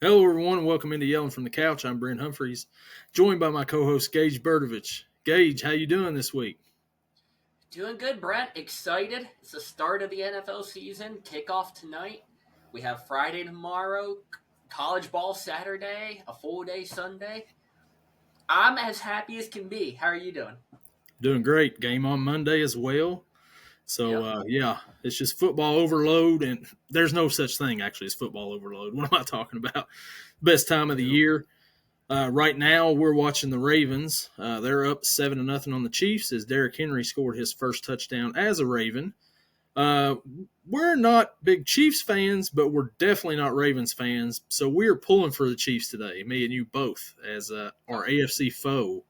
Hello, everyone. Welcome into Yelling from the Couch. I'm Brent Humphreys, joined by my co-host Gage Berdovich. Gage, how you doing this week? Doing good, Brent. Excited. It's the start of the NFL season. Kickoff tonight. We have Friday tomorrow, college ball Saturday, a full day Sunday. I'm as happy as can be. How are you doing? Doing great. Game on Monday as well. So, Yep. it's just football overload, and there's no such thing actually as football overload. What am I talking about? Best time of the Nope. year. Right now, we're watching the Ravens. They're up 7-0 on the Chiefs as Derrick Henry scored his first touchdown as a Raven. Uh, we're not big Chiefs fans, but we're definitely not Ravens fans. So we're pulling for the Chiefs today, me and you both, as our Oh, AFC foe.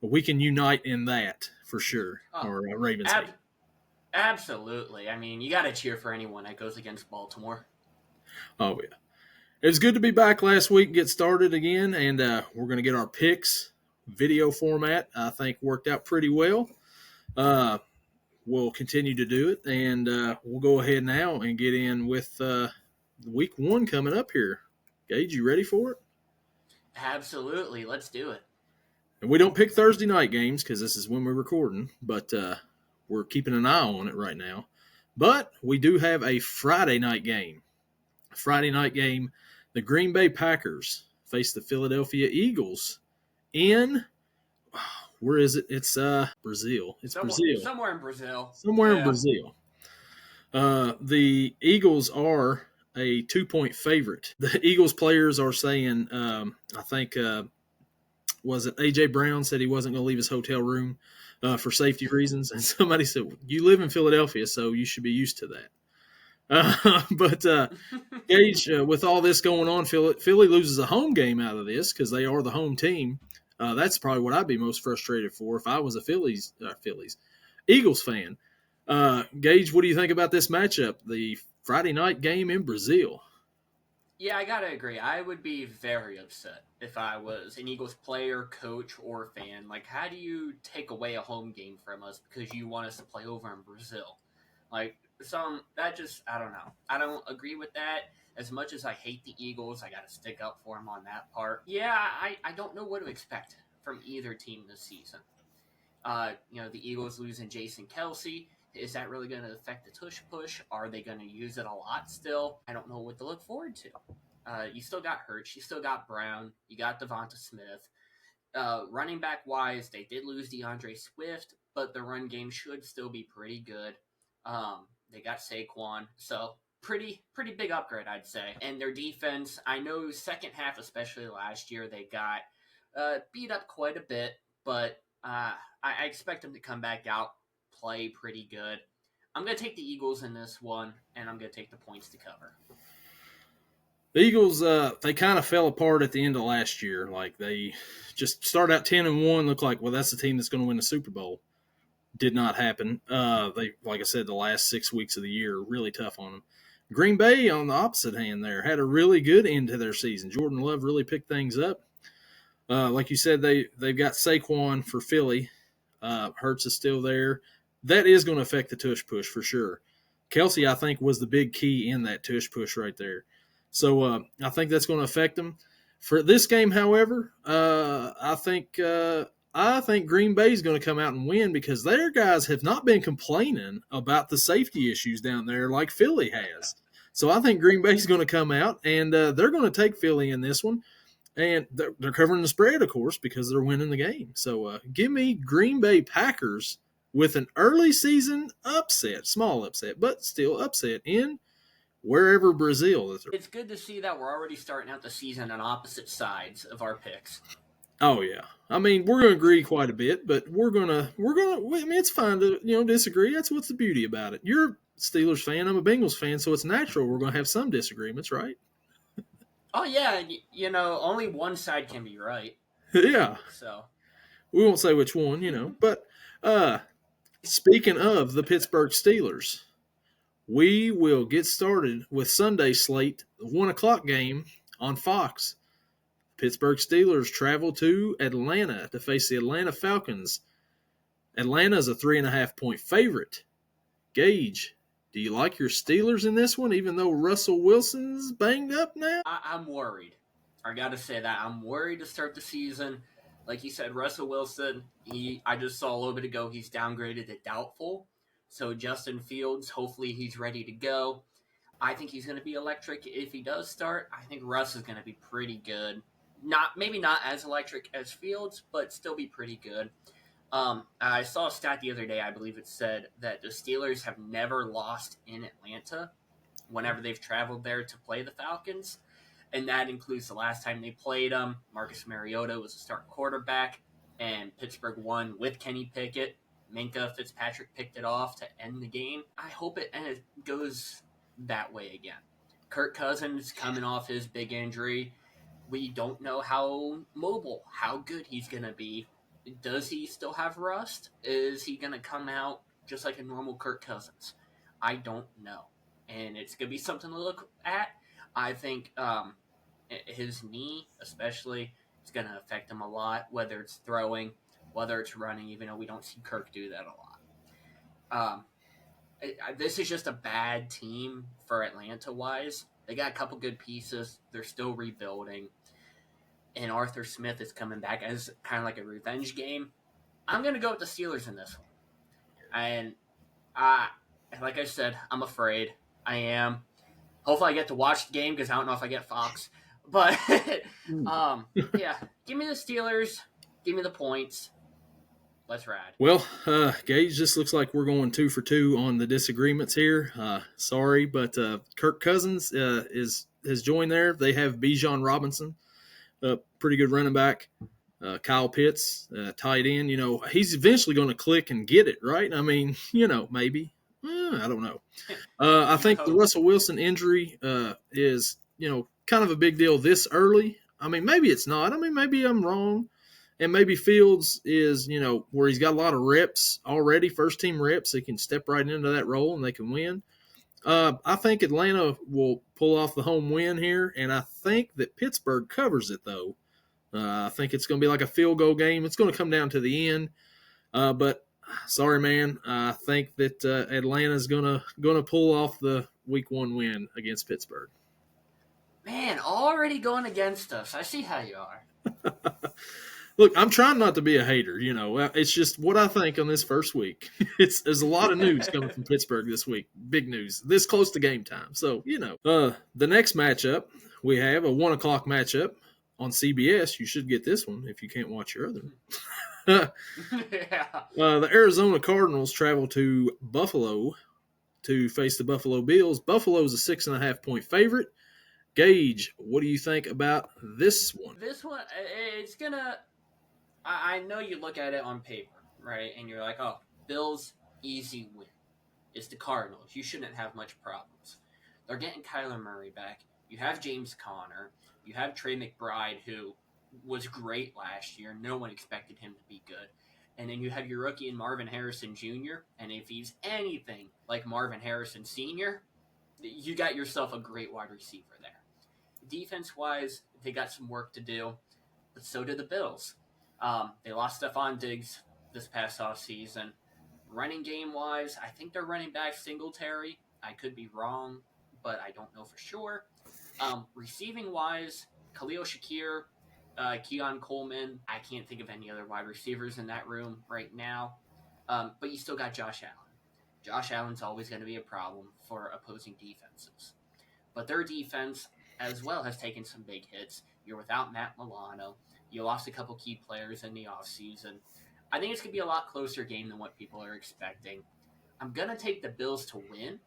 But we can unite in that for sure, oh, or Ravens hate. ab- absolutely. I mean, you got to cheer for anyone that goes against Baltimore. Oh, yeah. It was good to be back last week and get started again, and we're going to get our picks video format. I think worked out pretty well. Uh, we'll continue to do it, and we'll go ahead now and get in with week one coming up here. Gage, you ready for it? Absolutely. Let's do it. And we don't pick Thursday night games because this is when we're recording, but we're keeping an eye on it right now. But we do have a Friday night game. Friday night game, the Green Bay Packers face the Philadelphia Eagles in where is it? It's Brazil. It's Brazil. Somewhere in Brazil. Somewhere in Yeah. Brazil. The Eagles are a 2-point favorite. The Eagles players are saying, I think, was it A.J. Brown said he wasn't going to leave his hotel room for safety reasons. And somebody said, you live in Philadelphia, so you should be used to that. But Gage, with all this going on, Philly loses a home game out of this because they are the home team. That's probably what I'd be most frustrated for if I was a Phillies Eagles fan. Gage, what do you think about this matchup? The Friday night game in Brazil. Yeah, I gotta agree. I would be very upset if I was an Eagles player, coach, or fan. Like, how do you take away a home game from us because you want us to play over in Brazil? Like, that just, I don't know. I don't agree with that. As much as I hate the Eagles, I gotta stick up for them on that part. Yeah, I don't know what to expect from either team this season. The Eagles losing Jason Kelsey. Is that really going to affect the tush push? Are they going to use it a lot still? I don't know what to look forward to. You still got Hurts, you still got Brown, you got Devonta Smith. Running back wise, they did lose DeAndre Swift, but the run game should still be pretty good. They got Saquon, so pretty big upgrade, I'd say. And their defense, I know second half, especially last year, they got beat up quite a bit, but I expect them to come back out, play pretty good. I'm going to take the Eagles in this one, and I'm going to take the points to cover. The Eagles, they kind of fell apart at the end of last year. Like they just started out 10-1, looked like, well, that's the team that's going to win the Super Bowl. Did not happen. They, like I said, the last 6 weeks of the year really tough on them. Green Bay, on the opposite hand, there had a really good end to their season. Jordan Love really picked things up. Like you said, they've got Saquon for Philly. Hurts is still there. That is going to affect the tush push for sure. Kelsey, I think, was the big key in that tush push right there. So I think that's going to affect them. For this game, however, I think Green Bay is going to come out and win because their guys have not been complaining about the safety issues down there like Philly has. So I think Green Bay is going to come out and they're going to take Philly in this one. And they're covering the spread, of course, because they're winning the game. So give me Green Bay Packers with an early season upset, small upset, but still upset in wherever Brazil is. It's good to see that we're already starting out the season on opposite sides of our picks. Oh yeah, I mean we're going to agree quite a bit, but we're gonna. I mean it's fine to disagree. That's what's the beauty about it. You're a Steelers fan, I'm a Bengals fan, so it's natural we're going to have some disagreements, right? Oh, yeah, only one side can be right. Yeah, So, we won't say which one, but uh, speaking of the Pittsburgh Steelers, we will get started with Sunday slate, the 1 o'clock game on Fox. Pittsburgh Steelers travel to Atlanta to face the Atlanta Falcons. Atlanta is a 3.5 point favorite. Gage, Do you like your Steelers in this one, even though Russell Wilson's banged up now? I'm worried. I gotta say that I'm worried to start the season. Like you said, Russell Wilson. I just saw a little bit ago he's downgraded to doubtful. So Justin Fields, hopefully he's ready to go. I think he's going to be electric if he does start. I think Russ is going to be pretty good. Maybe not as electric as Fields, but still be pretty good. I saw a stat the other day. I believe it said that the Steelers have never lost in Atlanta whenever they've traveled there to play the Falcons, and that includes the last time they played them. Marcus Mariota was the starting quarterback, and Pittsburgh won with Kenny Pickett. Minka Fitzpatrick picked it off to end the game. I hope it goes that way again. Kirk Cousins coming off his big injury. We don't know how mobile, how good he's going to be. Does he still have rust? Is he going to come out just like a normal Kirk Cousins? I don't know. And it's going to be something to look at. I think his knee, especially, is going to affect him a lot, whether it's throwing, whether it's running, even though we don't see Kirk do that a lot. This is just a bad team for Atlanta-wise. They got a couple good pieces. They're still rebuilding. And Arthur Smith is coming back as kind of like a revenge game. I'm going to go with the Steelers in this one. And like I said, I'm afraid. I am. Hopefully I get to watch the game because I don't know if I get Fox. But, yeah, give me the Steelers. Give me the points. Let's ride. Well, Gage, this looks like we're going 2 for 2 on the disagreements here. Sorry, but Kirk Cousins has joined there. They have Bijan Robinson, pretty good running back. Kyle Pitts, tight end. He's eventually going to click and get it, right? I mean, maybe. I don't know. I think the Russell Wilson injury is, kind of a big deal this early. I mean, maybe it's not. I mean, maybe I'm wrong. And maybe Fields is, where he's got a lot of reps already, first-team reps. He can step right into that role and they can win. I think Atlanta will pull off the home win here, and I think that Pittsburgh covers it, though. I think it's going to be like a field goal game. It's going to come down to the end. But sorry, man. I think that Atlanta's going to pull off the Week 1 win against Pittsburgh. Man, already going against us. I see how you are. Look, I'm trying not to be a hater, It's just what I think on this first week. There's a lot of news coming from Pittsburgh this week. Big news. This close to game time. So, the next matchup, we have a 1 o'clock matchup on CBS. You should get this one if you can't watch your other one. Yeah. The Arizona Cardinals travel to Buffalo to face the Buffalo Bills. Buffalo's a 6.5-point favorite. Gage, what do you think about this one? This one, it's going to... I know you look at it on paper, right? And you're like, oh, Bills, easy win. It's the Cardinals. You shouldn't have much problems. They're getting Kyler Murray back. You have James Conner. You have Trey McBride, who was great last year. No one expected him to be good. And then you have your rookie in Marvin Harrison Jr. And if he's anything like Marvin Harrison Sr., you got yourself a great wide receiver there. Defense-wise, they got some work to do, but so did the Bills. They lost Stephon Diggs this past offseason. Running game-wise, I think they're running back Singletary. I could be wrong, but I don't know for sure. Receiving-wise, Khalil Shakir, Keon Coleman. I can't think of any other wide receivers in that room right now. But you still got Josh Allen. Josh Allen's always going to be a problem for opposing defenses. But their defense as well has taken some big hits. You're without Matt Milano. You lost a couple key players in the offseason. I think it's going to be a lot closer game than what people are expecting. I'm going to take the Bills to win,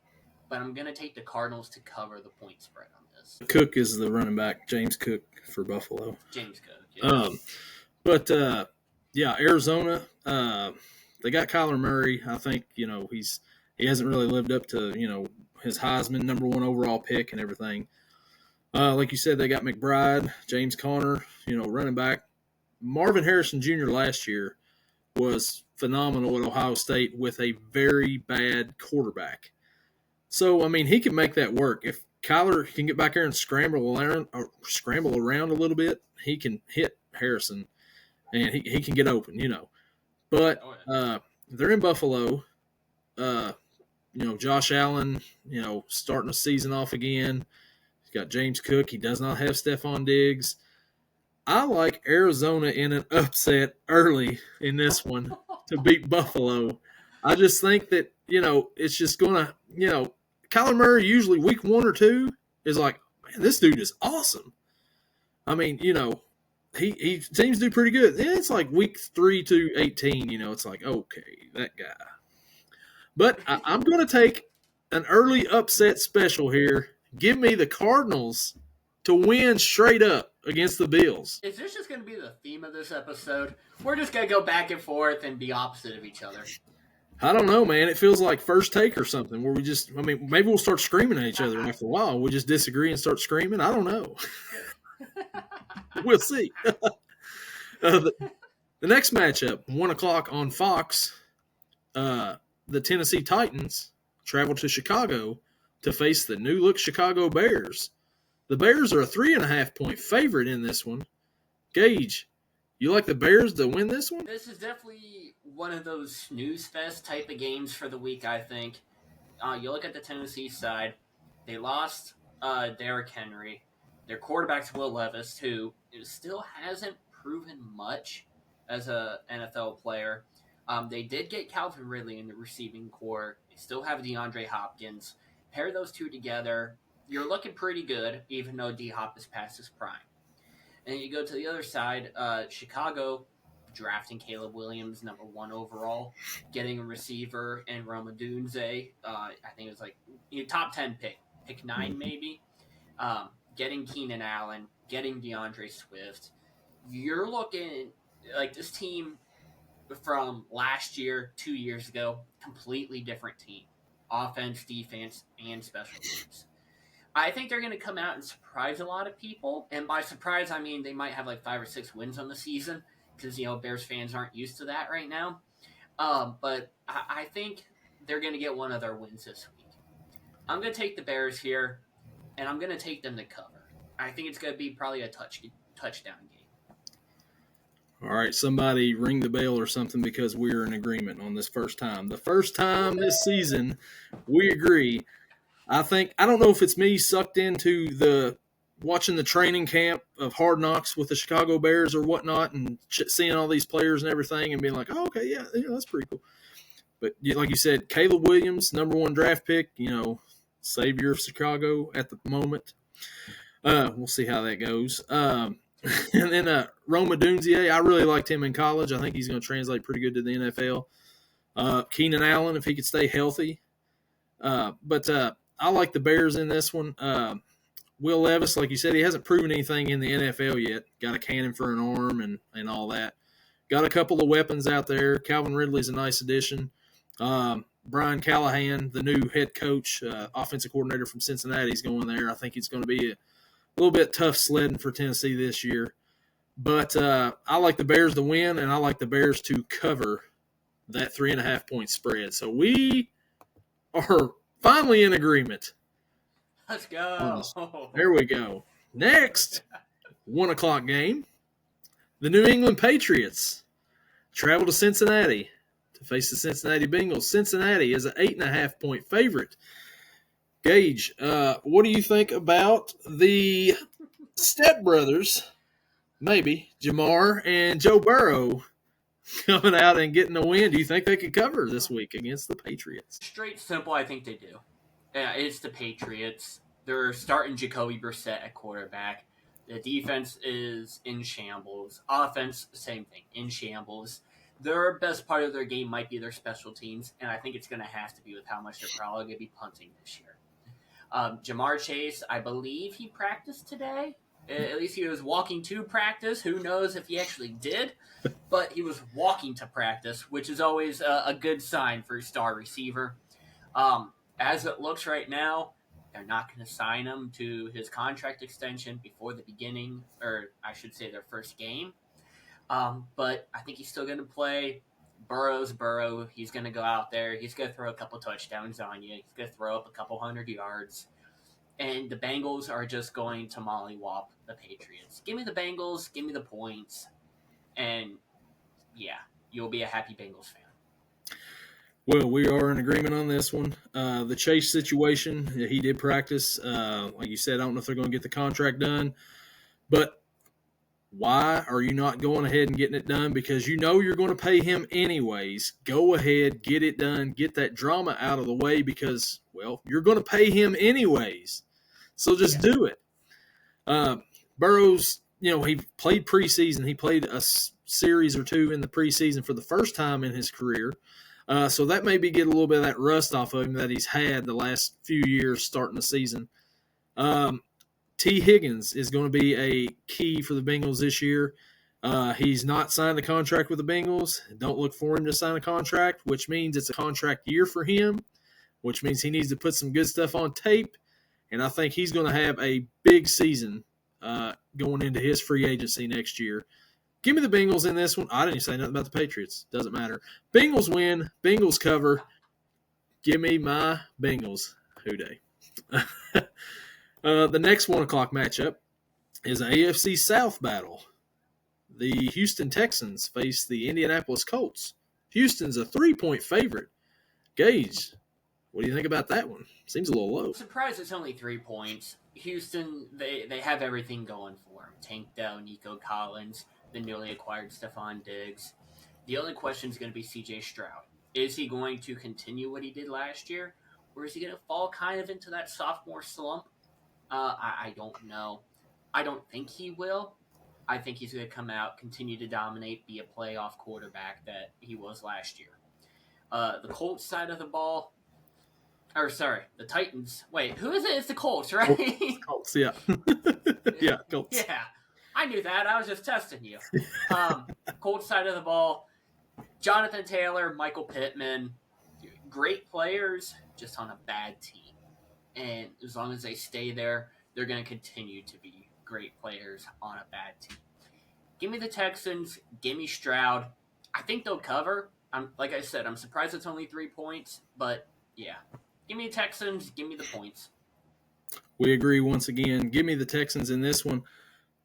but I'm going to take the Cardinals to cover the point spread on this. Cook is the running back, James Cook for Buffalo. James Cook, yeah. Arizona, they got Kyler Murray. I think, he hasn't really lived up to, his Heisman number 1 overall pick and everything. Like you said, they got McBride, James Conner, running back. Marvin Harrison Jr. last year was phenomenal at Ohio State with a very bad quarterback. So, I mean, he can make that work. If Kyler can get back there and scramble around a little bit, he can hit Harrison, and he can get open, But they're in Buffalo. Josh Allen, starting the season off again. He's got James Cook. He does not have Stephon Diggs. I like Arizona in an upset early in this one to beat Buffalo. I just think that, it's just going to, Kyler Murray usually week 1 or 2 is like, man, this dude is awesome. I mean, he seems to do pretty good. Then it's like week 3 to 18, it's like, okay, that guy. But I'm going to take an early upset special here. Give me the Cardinals to win straight up against the Bills. Is this just going to be the theme of this episode? We're just going to go back and forth and be opposite of each other. I don't know, man. It feels like First Take or something where maybe we'll start screaming at each other after a while. We'll just disagree and start screaming. I don't know. We'll see. The next matchup, 1 o'clock on Fox, the Tennessee Titans travel to Chicago to face the new-look Chicago Bears. The Bears are a 3.5-point favorite in this one. Gage, you like the Bears to win this one? This is definitely one of those snooze fest type of games for the week, I think. You look at the Tennessee side, they lost Derrick Henry. Their quarterback's Will Levis, who still hasn't proven much as an NFL player. They did get Calvin Ridley in the receiving core. They still have DeAndre Hopkins. Pair those two together, you're looking pretty good, even though D-Hop is past his prime. And you go to the other side, Chicago, drafting Caleb Williams, number 1 overall, getting a receiver in Roma Dunze. I think it was like top 10 pick 9 maybe. Getting Keenan Allen, getting DeAndre Swift. You're looking like this team from last year, 2 years ago, completely different team. Offense, defense, and special teams. I think they're going to come out and surprise a lot of people. And by surprise, I mean they might have like 5 or 6 wins on the season because, Bears fans aren't used to that right now. But I think they're going to get one of their wins this week. I'm going to take the Bears here, and I'm going to take them to cover. I think it's going to be probably a touchdown game. All right, somebody ring the bell or something because we're in agreement on this first time. The first time this season, we agree. I don't know if it's me sucked into watching the training camp of Hard Knocks with the Chicago Bears or whatnot and seeing all these players and everything and being like, oh, okay, yeah, that's pretty cool. But like you said, Caleb Williams, number 1 draft pick, savior of Chicago at the moment. We'll see how that goes. And then Roma Dunze, I really liked him in college. I think he's going to translate pretty good to the NFL. Keenan Allen, if he could stay healthy. But I like the Bears in this one. Will Levis, like you said, he hasn't proven anything in the NFL yet. Got a cannon for an arm and all that. Got a couple of weapons out there. Calvin Ridley's a nice addition. Brian Callahan, the new head coach, offensive coordinator from Cincinnati, is going there. I think it's going to be a little bit tough sledding for Tennessee this year. But I like the Bears to win, and I like the Bears to cover that 3.5-point spread. So we are finally in agreement. Let's go. There we go. Next, 1 o'clock game. The New England Patriots travel to Cincinnati to face the Cincinnati Bengals. Cincinnati is an 8.5-point favorite. Gage, what do you think about the stepbrothers, maybe, Jamar and Joe Burrow, coming out and getting a win? Do you think they could cover this week against the Patriots? Straight simple, I think they do. Yeah, it's the Patriots. They're starting Jacoby Brissett at quarterback. The defense is in shambles. Offense, same thing, in shambles. Their best part of their game might be their special teams, and I think it's going to have to be with how much they're probably going to be punting this year. Jamar Chase, I believe he practiced today. At least he was walking to practice. Who knows if he actually did, but he was walking to practice, which is always a good sign for a star receiver. As it looks right now, they're not going to sign him to his contract extension before the beginning, or I should say their first game. But I think he's still going to play. Burrow's Burrow. He's going to go out there. He's going to throw a couple touchdowns on you. He's going to throw up a couple 100 yards. And the Bengals are just going to mollywop the Patriots. Give me the Bengals. Give me the points. And, yeah, you'll be a happy Bengals fan. Well, we are in agreement on this one. The Chase situation, he did practice. Like you said, I don't know if they're going to get the contract done, but why are you not going ahead and getting it done? Because you know you're going to pay him anyways. Go ahead, get it done, get that drama out of the way because, well, you're going to pay him anyways. So just Yeah. do it. Uh, Burrows, he played preseason. He played a series or two in the preseason for the first time in his career. So that maybe get a little bit of that rust off of him that he's had the last few years starting the season. Um, T. Higgins is going to be a key for the Bengals this year. He's not signed a contract with the Bengals. Don't look for him to sign a contract, which means it's a contract year for him, which means he needs to put some good stuff on tape. And I think he's going to have a big season going into his free agency next year. Give me the Bengals in this one. I didn't say nothing about the Patriots. Doesn't matter. Bengals win. Bengals cover. Give me my Bengals. Who day? The next 1 o'clock matchup is an AFC South battle. The Houston Texans face the Indianapolis Colts. Houston's a 3-point favorite. Gage, what do you think about that one? Seems a little low. I'm surprised it's only 3 points. Houston, they have everything going for them. Tank Dell, Nico Collins, the newly acquired Stephon Diggs. The only question is going to be CJ Stroud. Is he going to continue what he did last year? Or is he going to fall kind of into that sophomore slump? I don't know. I don't think he will. I think he's going to come out, continue to dominate, be a playoff quarterback that he was last year. The Colts side of the ball, or sorry, the Titans. Wait, who is it? It's the Colts, right? Colts, yeah. Yeah, Colts. Yeah, I knew that. I was just testing you. Colts side of the ball, Jonathan Taylor, Michael Pittman, great players, just on a bad team. And as long as they stay there, they're going to continue to be great players on a bad team. Give me the Texans. Give me Stroud. I think they'll cover. Like I said, I'm surprised it's only 3 points, but yeah. Give me the Texans. Give me the points. We agree once again. Give me the Texans in this one.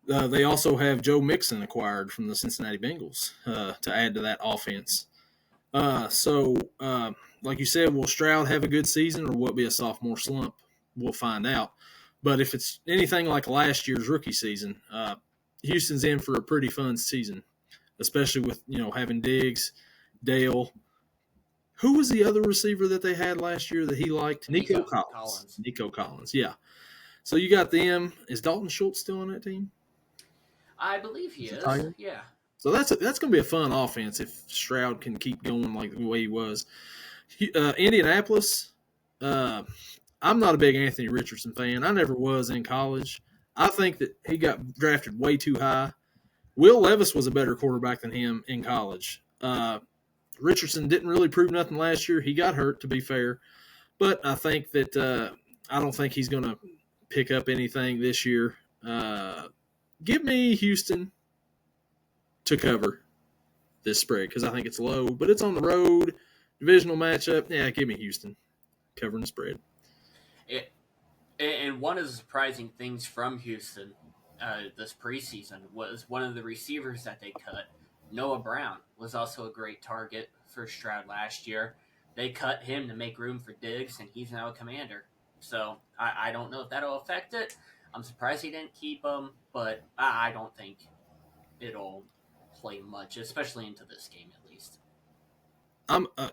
They also have Joe Mixon acquired from the Cincinnati Bengals to add to that offense. Like you said, will Stroud have a good season or will it be a sophomore slump? We'll find out. But if it's anything like last year's rookie season, Houston's in for a pretty fun season, especially with having Diggs, Dale. Who was the other receiver that they had last year that he liked? Nico Collins. Nico Collins, yeah. So you got them. Is Dalton Schultz still on that team? I believe he is. Yeah. So that's going to be a fun offense if Stroud can keep going like the way he was. Indianapolis, I'm not a big Anthony Richardson fan. I never was in college. I think that he got drafted way too high. Will Levis was a better quarterback than him in college. Richardson didn't really prove nothing last year. He got hurt, to be fair. But I think that I don't think he's going to pick up anything this year. Give me Houston to cover this spread because I think it's low, but it's on the road. Divisional matchup. Yeah, give me Houston covering the spread. And one of the surprising things from Houston this preseason was one of the receivers that they cut. Noah Brown was also a great target for Stroud last year. They cut him to make room for Diggs, and he's now a Commander. So I don't know if that'll affect it. I'm surprised he didn't keep him, but I don't think it'll play much, especially into this game at least.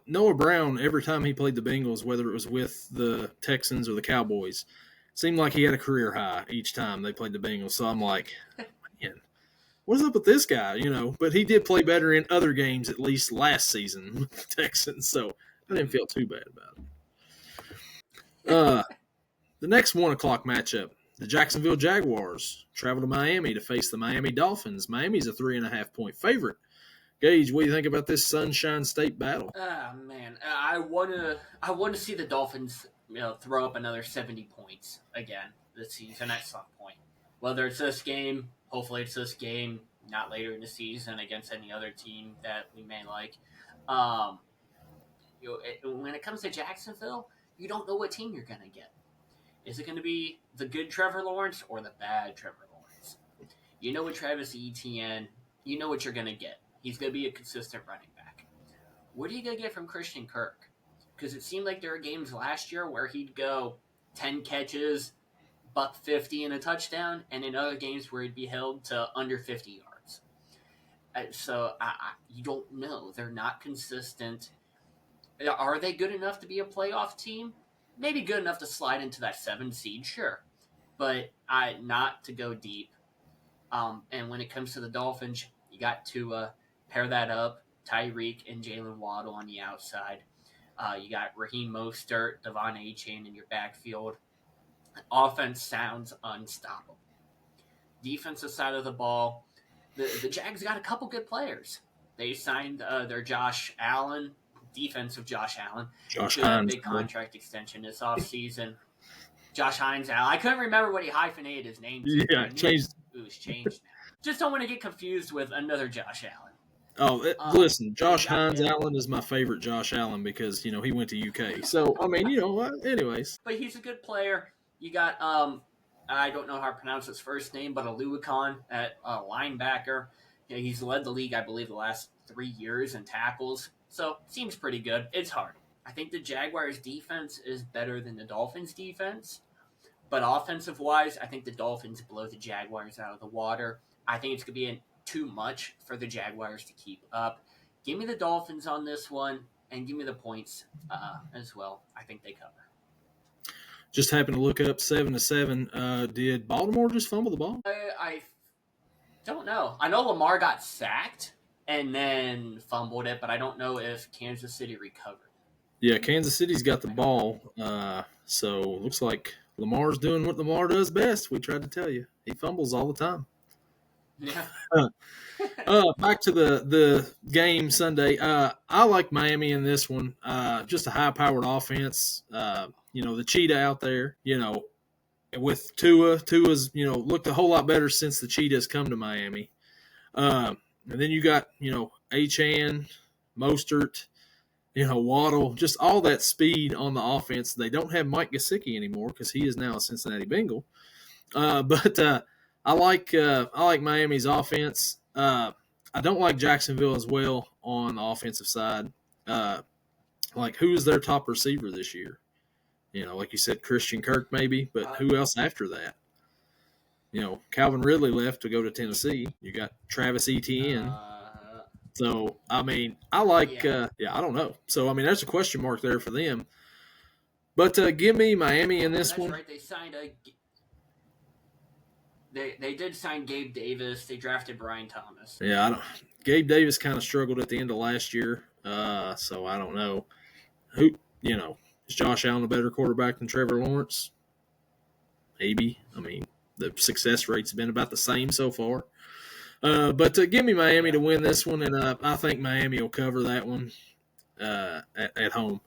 Noah Brown, every time he played the Bengals, whether it was with the Texans or the Cowboys, seemed like he had a career high each time they played the Bengals. So I'm like, man, what's up with this guy? But he did play better in other games, at least last season with the Texans. So I didn't feel too bad about it. The next 1 o'clock matchup, the Jacksonville Jaguars travel to Miami to face the Miami Dolphins. Miami's a 3.5-point favorite. Gage, what do you think about this Sunshine State battle? Man, I wanna see the Dolphins, throw up another 70 points again this season at some point. Whether it's this game, hopefully it's this game, not later in the season against any other team that we may like. When it comes to Jacksonville, you don't know what team you're gonna get. Is it going to be the good Trevor Lawrence or the bad Trevor Lawrence? You know with Travis Etienne, you know what you're going to get. He's going to be a consistent running back. What are you going to get from Christian Kirk? because it seemed like there were games last year where he'd go 10 catches, buck 50 and a touchdown, and in other games where he'd be held to under 50 yards. So you don't know. They're not consistent. Are they good enough to be a playoff team? Maybe good enough to slide into that 7 seed, sure, but not to go deep. And when it comes to the Dolphins, you got to pair that up. Tyreek and Jalen Waddle on the outside. You got Raheem Mostert, Devon Achane in your backfield. Offense sounds unstoppable. Defensive side of the ball, the Jags got a couple good players. They signed their Josh Allen, defensive Josh Allen, to a big contract extension this offseason. Josh Hines Allen. I couldn't remember what he hyphenated his name to. Yeah, changed. It was changed now. Just don't want to get confused with another Josh Allen. Oh, listen, Josh Hines Allen is my favorite Josh Allen because, he went to UK. So, I mean, anyways. But he's a good player. You got, I don't know how to pronounce his first name, but Aluakon at linebacker. He's led the league, I believe, the last 3 years in tackles. So, seems pretty good. It's hard. I think the Jaguars' defense is better than the Dolphins' defense. But offensive-wise, I think the Dolphins blow the Jaguars out of the water. I think it's going to be too much for the Jaguars to keep up. Give me the Dolphins on this one, and give me the points as well. I think they cover. Just happened to look up 7-7. Did Baltimore just fumble the ball? I don't know. I know Lamar got sacked and then fumbled it, but I don't know if Kansas City recovered. Yeah, Kansas City's got the ball. So looks like Lamar's doing what Lamar does best. We tried to tell you. He fumbles all the time. Yeah. Back to the game Sunday. I like Miami in this one. Just a high-powered offense. The cheetah out there, with Tua. Tua's, looked a whole lot better since the cheetah's come to Miami. And then you got, Achane, Mostert, Waddle, just all that speed on the offense. They don't have Mike Gesicki anymore because he is now a Cincinnati Bengal. But I like Miami's offense. I don't like Jacksonville as well on the offensive side. Who is their top receiver this year? Like you said, Christian Kirk maybe, but who else after that? Calvin Ridley left to go to Tennessee. You got Travis Etienne. So, I mean, I like I don't know. So, I mean, there's a question mark there for them. But give me Miami in this one. That's right. They signed They did sign Gabe Davis. They drafted Brian Thomas. Yeah, Gabe Davis kind of struggled at the end of last year. So, I don't know. Who, is Josh Allen a better quarterback than Trevor Lawrence? Maybe. I mean, the success rate's been about the same so far. But give me Miami to win this one, and I think Miami will cover that one at home.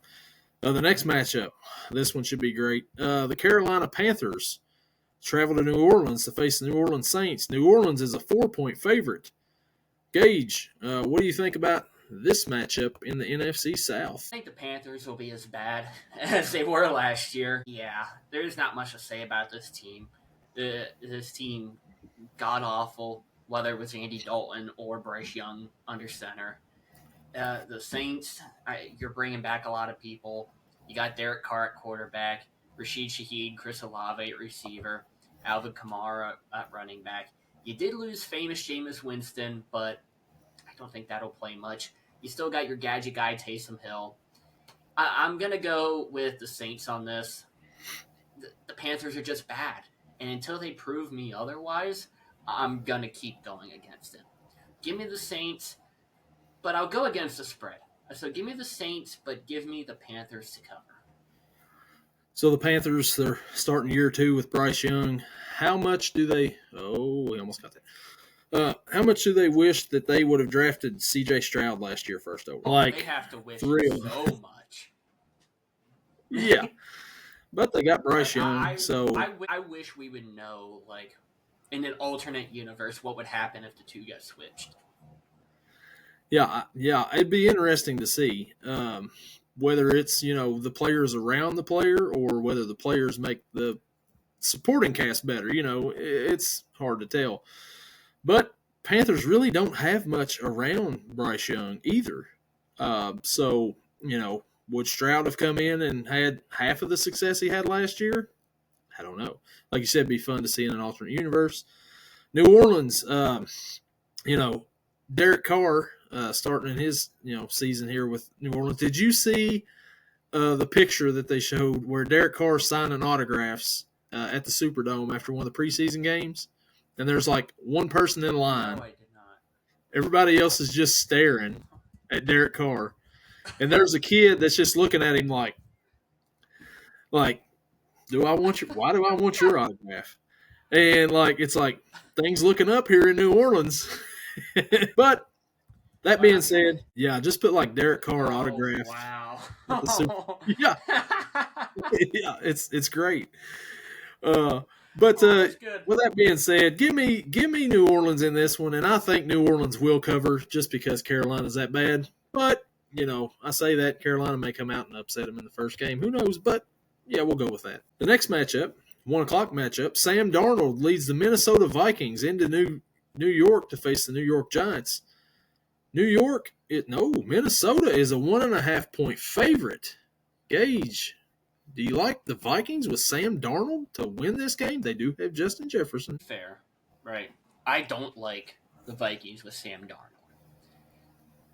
The next matchup, this one should be great. The Carolina Panthers travel to New Orleans to face the New Orleans Saints. New Orleans is a 4-point favorite. Gage, what do you think about this matchup in the NFC South? I think the Panthers will be as bad as they were last year. Yeah, there's not much to say about this team. This team, god-awful, whether it was Andy Dalton or Bryce Young under center. The Saints, you're bringing back a lot of people. You got Derek Carr at quarterback, Rashid Shaheed, Chris Olave at receiver, Alvin Kamara at running back. You did lose famous Jameis Winston, but I don't think that'll play much. You still got your gadget guy, Taysom Hill. I'm going to go with the Saints on this. The Panthers are just bad. And until they prove me otherwise, I'm going to keep going against them. Give me the Saints, but I'll go against the spread. So give me the Saints, but give me the Panthers to cover. So the Panthers, they're starting year 2 with Bryce Young. How much do they – oh, we almost got that. How much do they wish that they would have drafted C.J. Stroud last year first overall? They have to wish so much. Yeah. But they got Bryce Young, I wish we would know, in an alternate universe, what would happen if the two got switched. Yeah, it'd be interesting to see whether it's, the players around the player or whether the players make the supporting cast better. It's hard to tell. But Panthers really don't have much around Bryce Young either. So, Would Stroud have come in and had half of the success he had last year? I don't know. Like you said, it'd be fun to see in an alternate universe. New Orleans, Derek Carr starting in his season here with New Orleans. Did you see the picture that they showed where Derek Carr signing autographs at the Superdome after one of the preseason games? And there's like one person in line. No, I did not. Everybody else is just staring at Derek Carr. And there's a kid that's just looking at him like, why do I want your autograph? And it's like things looking up here in New Orleans. But that being said, yeah, just put like Derek Carr autograph. Wow. Yeah, yeah, it's great. But that's good. with that being said, give me New Orleans in this one, and I think New Orleans will cover just because Carolina's that bad. But I say that Carolina may come out and upset them in the first game. Who knows? But yeah, we'll go with that. The next matchup, 1:00 matchup, Sam Darnold leads the Minnesota Vikings into New York to face the New York Giants. Minnesota is a 1.5 point favorite. Gage, do you like the Vikings with Sam Darnold to win this game? They do have Justin Jefferson. Fair, right? I don't like the Vikings with Sam Darnold,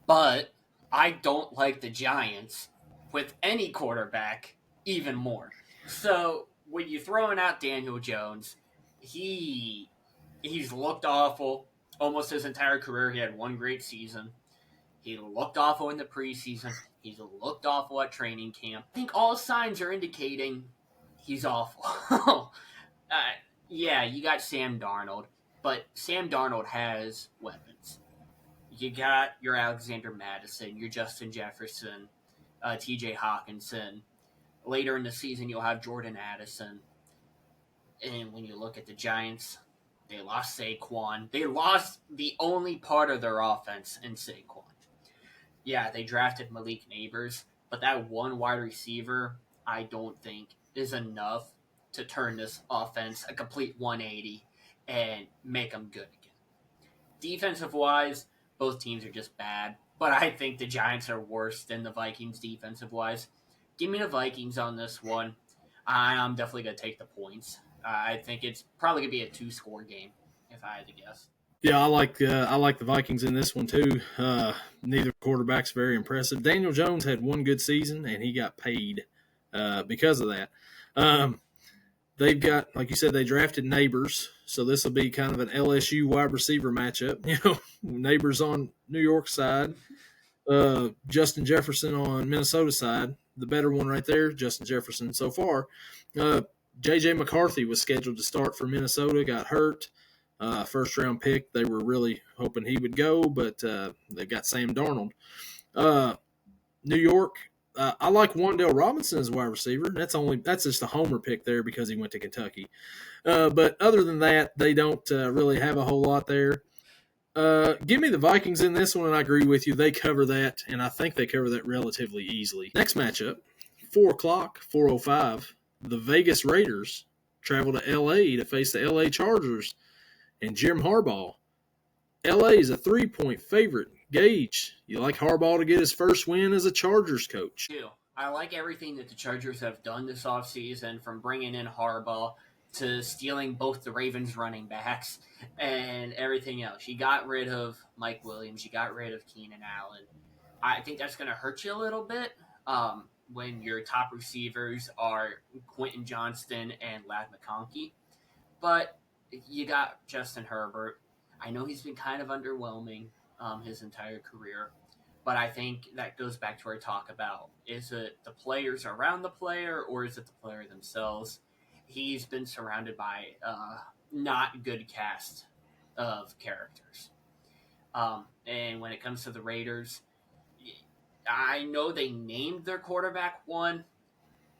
but I don't like the Giants with any quarterback even more. So when you're throwing out Daniel Jones, he's looked awful almost his entire career. He had one great season. He looked awful in the preseason. He's looked awful at training camp. I think all signs are indicating he's awful. Yeah, you got Sam Darnold, but Sam Darnold has weapons. You got your Alexander Madison, your Justin Jefferson, T.J. Hawkinson. Later in the season, you'll have Jordan Addison. And when you look at the Giants, they lost Saquon. They lost the only part of their offense in Saquon. Yeah, they drafted Malik Neighbors, but that one wide receiver, I don't think, is enough to turn this offense a complete 180 and make them good again. Defensive-wise, both teams are just bad, but I think the Giants are worse than the Vikings defensive-wise. Give me the Vikings on this one. I'm definitely going to take the points. I think it's probably going to be a 2-score game, if I had to guess. Yeah, I like the Vikings in this one too. Neither quarterback's very impressive. Daniel Jones had one good season, and he got paid because of that. They've got, like you said, they drafted Neighbors, so this will be kind of an LSU wide receiver matchup. Neighbors on New York side, Justin Jefferson on Minnesota side. The better one right there, Justin Jefferson so far. J.J. McCarthy was scheduled to start for Minnesota, got hurt. First-round pick. They were really hoping he would go, but they got Sam Darnold. New York, I like Wan'Dale Robinson as a wide receiver. That's just a homer pick there because he went to Kentucky. But other than that, they don't really have a whole lot there. Give me the Vikings in this one, and I agree with you. They cover that, and I think they cover that relatively easily. Next matchup, 4:00, 4:05. The Vegas Raiders travel to L.A. to face the L.A. Chargers and Jim Harbaugh. L.A. is a 3-point favorite. Gage, you like Harbaugh to get his first win as a Chargers coach? I like everything that the Chargers have done this offseason, from bringing in Harbaugh to stealing both the Ravens running backs and everything else. You got rid of Mike Williams. You got rid of Keenan Allen. I think that's going to hurt you a little bit when your top receivers are Quentin Johnston and Ladd McConkey. But you got Justin Herbert. I know he's been kind of underwhelming his entire career, but I think that goes back to our talk about, is it the players around the player or is it the player themselves? He's been surrounded by not good cast of characters. And when it comes to the Raiders, I know they named their quarterback one,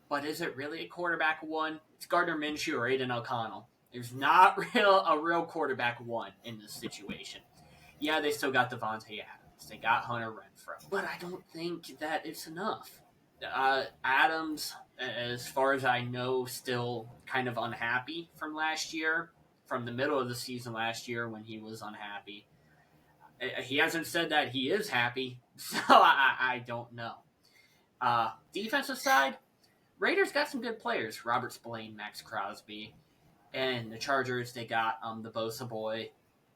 but is it really a quarterback one? It's Gardner Minshew or Aiden O'Connell. There's not a real quarterback one in this situation. Yeah, they still got Devontae Adams. They got Hunter Renfrow. But I don't think that it's enough. Adams, as far as I know, still kind of unhappy from last year, from the middle of the season last year when he was unhappy. He hasn't said that he is happy, so I don't know. Defensive side, Raiders got some good players. Robert Spillane, Max Crosby. And the Chargers, they got the Bosa boy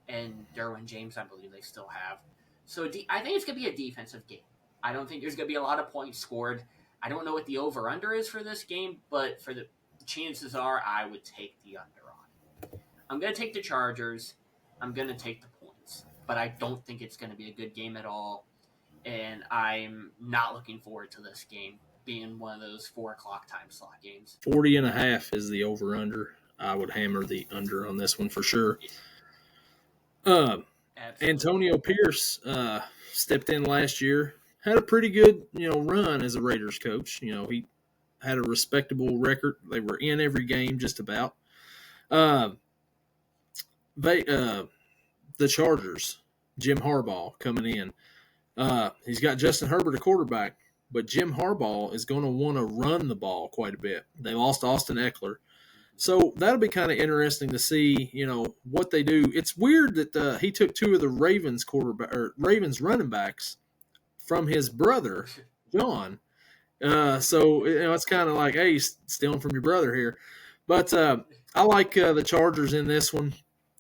and Derwin James, I believe they still have. So I think it's going to be a defensive game. I don't think there's going to be a lot of points scored. I don't know what the over-under is for this game, but for the chances are I would take the under on it. I'm going to take the Chargers. I'm going to take the points. But I don't think it's going to be a good game at all. And I'm not looking forward to this game being one of those 4 o'clock time slot games. 40.5 is the over-under. I would hammer the under on this one for sure. Antonio Pierce stepped in last year, had a pretty good run as a Raiders coach. He had a respectable record. They were in every game just about. The Chargers, Jim Harbaugh coming in. He's got Justin Herbert a quarterback, but Jim Harbaugh is going to want to run the ball quite a bit. They lost Austin Eckler. So that'll be kind of interesting to see, what they do. It's weird that he took 2 of the Ravens running backs from his brother, John. So it's kind of like, hey, stealing from your brother here. But I like the Chargers in this one,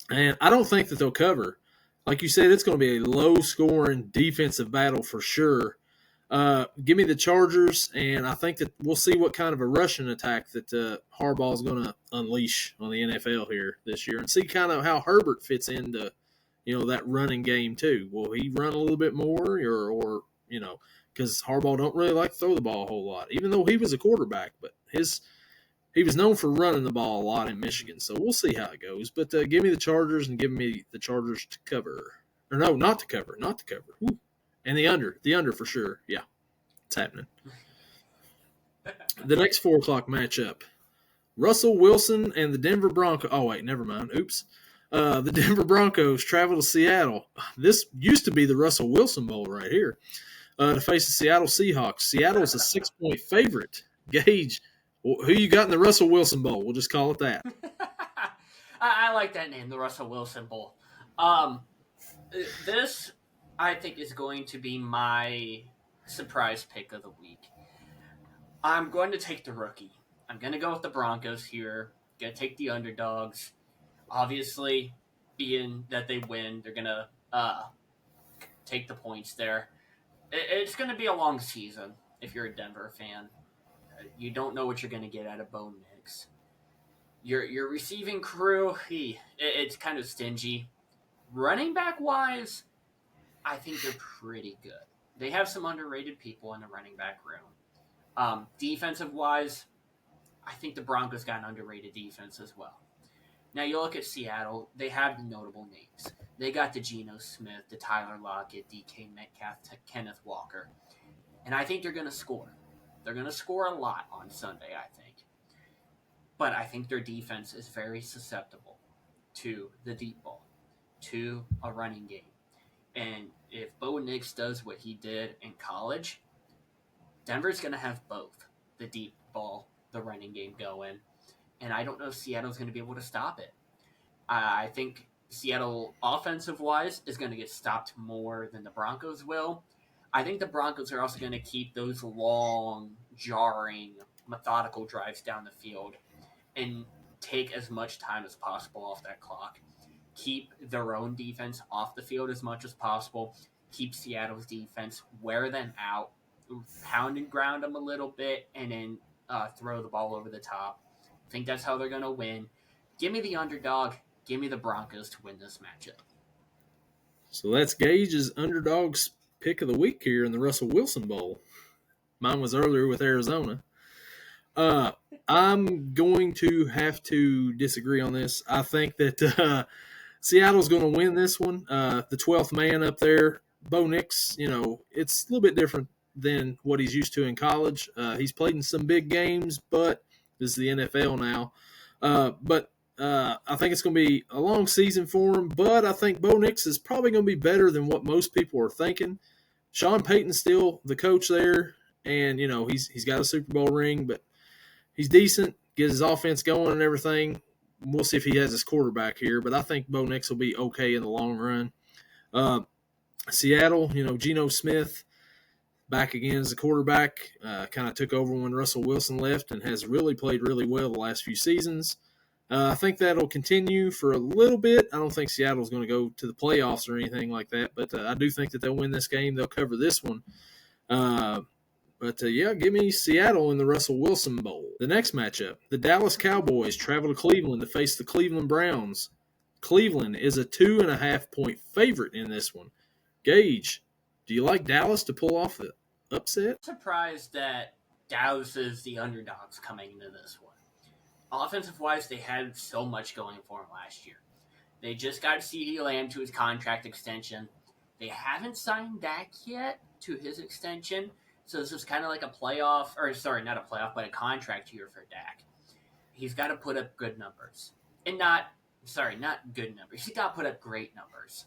and I don't think that they'll cover. Like you said, it's going to be a low-scoring defensive battle for sure. Give me the Chargers, and I think that we'll see what kind of a rushing attack that Harbaugh is going to unleash on the NFL here this year, and see kind of how Herbert fits into, that running game too. Will he run a little bit more, or because Harbaugh don't really like to throw the ball a whole lot, even though he was a quarterback, but he was known for running the ball a lot in Michigan. So we'll see how it goes. But give me the Chargers, and give me the Chargers to cover, or no, not to cover. Woo. And the under for sure. Yeah, it's happening. The next 4 o'clock matchup, Russell Wilson and the Denver Broncos. Oh, wait, never mind. Oops. The Denver Broncos travel to Seattle. This used to be the Russell Wilson Bowl right here to face the Seattle Seahawks. Seattle is a 6-point favorite. Gage, who you got in the Russell Wilson Bowl? We'll just call it that. I like that name, the Russell Wilson Bowl. This, I think, is going to be my surprise pick of the week. I'm going to take the rookie. I'm going to go with the Broncos here. Going to take the underdogs. Obviously, being that they win, they're going to take the points there. It's going to be a long season if you're a Denver fan. You don't know what you're going to get out of Bo Nix. Your receiving crew, it's kind of stingy. Running back-wise, I think they're pretty good. They have some underrated people in the running back room. Defensive-wise, I think the Broncos got an underrated defense as well. Now, you look at Seattle, they have the notable names. They got the Geno Smith, the Tyler Lockett, DK Metcalf, Kenneth Walker. And I think they're going to score. They're going to score a lot on Sunday, I think. But I think their defense is very susceptible to the deep ball, to a running game. And if Bo Nix does what he did in college, Denver's going to have both the deep ball, the running game going. And I don't know if Seattle's going to be able to stop it. I think Seattle, offensive-wise, is going to get stopped more than the Broncos will. I think the Broncos are also going to keep those long, jarring, methodical drives down the field and take as much time as possible off that clock. Keep their own defense off the field as much as possible. Keep Seattle's defense, wear them out, pound and ground them a little bit, and then throw the ball over the top. I think that's how they're going to win. Give me the underdog. Give me the Broncos to win this matchup. So that's Gage's underdog's pick of the week here in the Russell Wilson Bowl. Mine was earlier with Arizona. I'm going to have to disagree on this. I think that Seattle's going to win this one. The 12th man up there, Bo Nix, it's a little bit different than what he's used to in college. He's played in some big games, but this is the NFL now. But I think it's going to be a long season for him, but I think Bo Nix is probably going to be better than what most people are thinking. Sean Payton's still the coach there, and, he's got a Super Bowl ring, but he's decent, gets his offense going and everything. We'll see if he has his quarterback here, but I think Bo Nix will be okay in the long run. Seattle, Geno Smith, back again as a quarterback. Kind of took over when Russell Wilson left and has really played really well the last few seasons. I think that'll continue for a little bit. I don't think Seattle's going to go to the playoffs or anything like that, but I do think that they'll win this game. They'll cover this one. Yeah, give me Seattle in the Russell Wilson Bowl. The next matchup, the Dallas Cowboys travel to Cleveland to face the Cleveland Browns. Cleveland is a 2.5-point favorite in this one. Gage, do you like Dallas to pull off the upset? Surprised that Dallas is the underdogs coming into this one. Offensive-wise, they had so much going for them last year. They just got CeeDee Lamb to his contract extension. They haven't signed Dak yet to his extension, so this is kind of like a playoff, or sorry, not a playoff, but a contract year for Dak. He's got to put up good numbers. And not good numbers. He's got to put up great numbers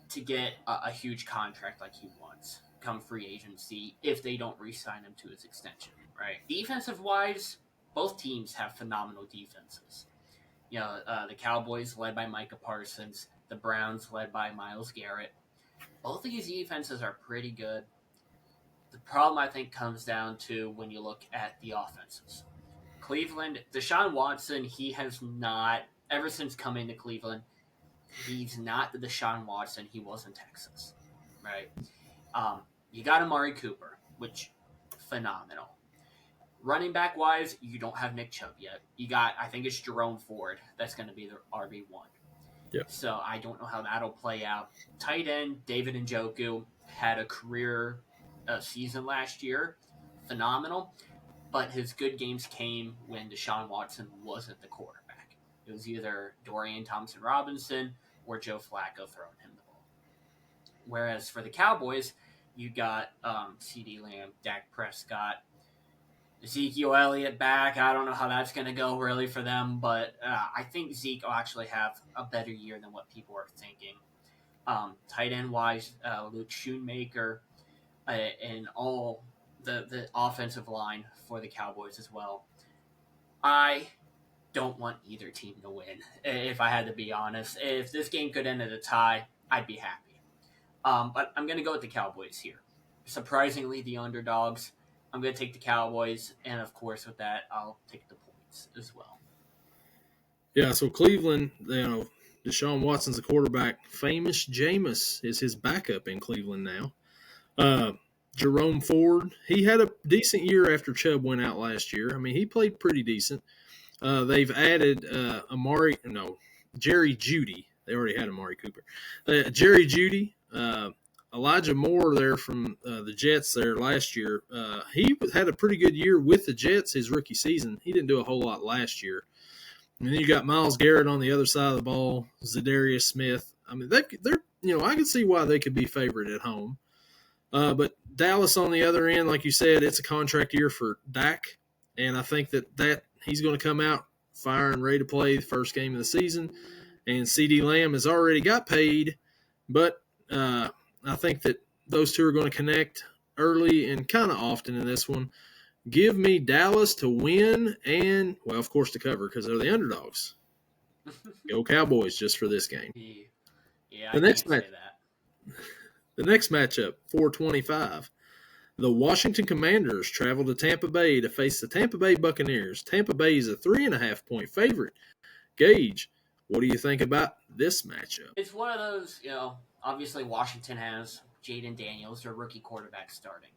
to get a huge contract like he wants come free agency if they don't re-sign him to his extension, right? Defensive-wise, both teams have phenomenal defenses. The Cowboys led by Micah Parsons, the Browns led by Myles Garrett. Both of these defenses are pretty good. The problem, I think, comes down to when you look at the offenses. Cleveland, Deshaun Watson, he has not, ever since coming to Cleveland, he's not the Deshaun Watson he was in Texas, right? You got Amari Cooper, which, phenomenal. Running back wise, you don't have Nick Chubb yet. You got, I think it's Jerome Ford that's going to be the RB1. Yeah. So I don't know how that'll play out. Tight end, David Njoku had a career season last year. Phenomenal. But his good games came when Deshaun Watson wasn't the quarterback. It was either Dorian Thompson-Robinson or Joe Flacco throwing him the ball. Whereas for the Cowboys, you got CeeDee Lamb, Dak Prescott, Ezekiel Elliott back. I don't know how that's going to go really for them, but I think Zeke will actually have a better year than what people are thinking. Tight end wise, Luke Schoonmaker and all the offensive line for the Cowboys as well. I don't want either team to win, if I had to be honest. If this game could end at a tie, I'd be happy. But I'm going to go with the Cowboys here. Surprisingly, the underdogs. I'm going to take the Cowboys, and of course, with that, I'll take the points as well. Yeah, so Cleveland, Deshaun Watson's the quarterback. Famous Jameis is his backup in Cleveland now. Jerome Ford, he had a decent year after Chubb went out last year. I mean, he played pretty decent. They've added Jerry Jeudy. They already had Amari Cooper. Jerry Jeudy, Elijah Moore there from the Jets there last year. He had a pretty good year with the Jets his rookie season. He didn't do a whole lot last year. And then you got Myles Garrett on the other side of the ball, Zadarius Smith. I mean, they're I can see why they could be favored at home. But Dallas on the other end, like you said, it's a contract year for Dak, and I think that he's going to come out fire and ready to play the first game of the season. And CeeDee Lamb has already got paid, but I think that those two are going to connect early and kind of often in this one. Give me Dallas to win and, well, of course, to cover because they're the underdogs. Go Cowboys just for this game. Yeah, The next matchup, 425. The Washington Commanders travel to Tampa Bay to face the Tampa Bay Buccaneers. Tampa Bay is a 3.5-point favorite. Gage, what do you think about this matchup? It's one of those, obviously Washington has Jaden Daniels, their rookie quarterback, starting.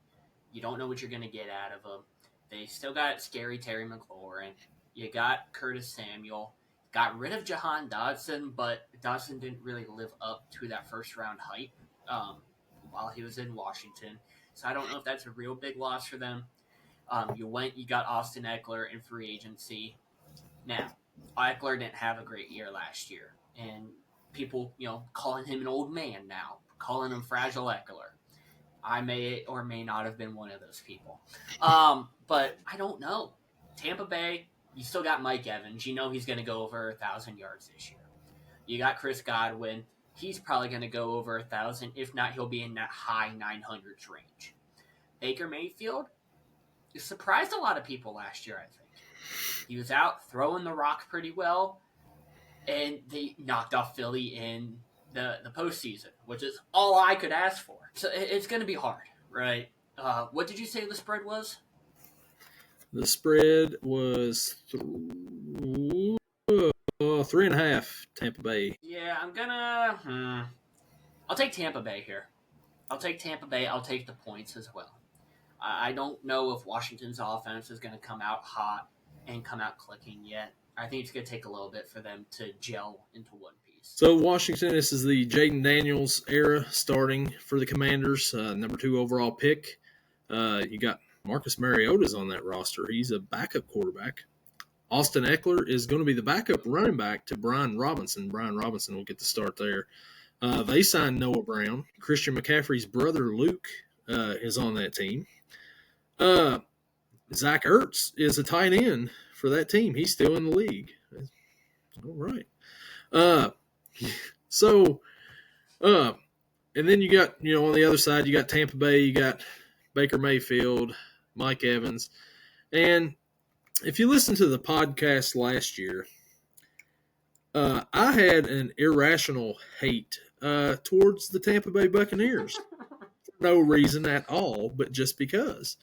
You don't know what you're going to get out of him. They still got scary Terry McLaurin. You got Curtis Samuel. Got rid of Jahan Dotson, but Dotson didn't really live up to that first-round hype while he was in Washington. So I don't know if that's a real big loss for them. You got Austin Eckler in free agency. Now, Eckler didn't have a great year last year. And people, calling him an old man now, calling him Fragile Eckler. I may or may not have been one of those people. But I don't know. Tampa Bay, you still got Mike Evans. You know he's going to go over 1,000 yards this year. You got Chris Godwin. He's probably going to go over 1,000. If not, he'll be in that high 900s range. Baker Mayfield surprised a lot of people last year, I think. He was out throwing the rock pretty well, and they knocked off Philly in the postseason, which is all I could ask for. So it's going to be hard. Right. What did you say the spread was? The spread was 3.5 Tampa Bay. Yeah, I'm gonna. I'll take Tampa Bay here. I'll take Tampa Bay. I'll take the points as well. I don't know if Washington's offense is going to come out hot and come out clicking yet. I think it's going to take a little bit for them to gel into one piece. So Washington, this is the Jaden Daniels era starting for the Commanders, number 2 overall pick. You got Marcus Mariota's on that roster. He's a backup quarterback. Austin Eckler is going to be the backup running back to Brian Robinson. Brian Robinson will get the start there. They signed Noah Brown. Christian McCaffrey's brother, Luke, is on that team. Zach Ertz is a tight end for that team. He's still in the league. All right. And then you got, on the other side, you got Tampa Bay, you got Baker Mayfield, Mike Evans. And if you listen to the podcast last year, I had an irrational hate towards the Tampa Bay Buccaneers. For no reason at all, but just because.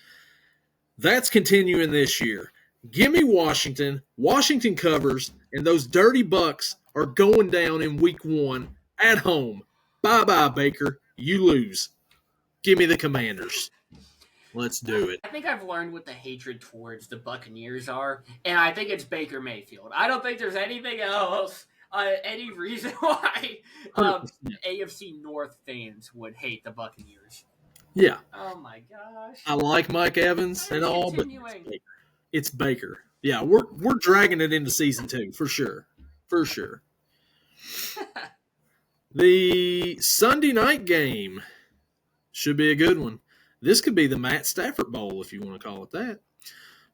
That's continuing this year. Give me Washington. Washington covers, and those dirty Bucks are going down in week 1 at home. Bye-bye, Baker. You lose. Give me the Commanders. Let's do it. I think I've learned what the hatred towards the Buccaneers are, and I think it's Baker Mayfield. I don't think there's anything else, any reason why AFC North fans would hate the Buccaneers. Yeah. Oh my gosh. I like Mike Evans and all, but it's Baker. Yeah, we're dragging it into season 2 for sure. For sure. The Sunday night game should be a good one. This could be the Matt Stafford Bowl, if you want to call it that.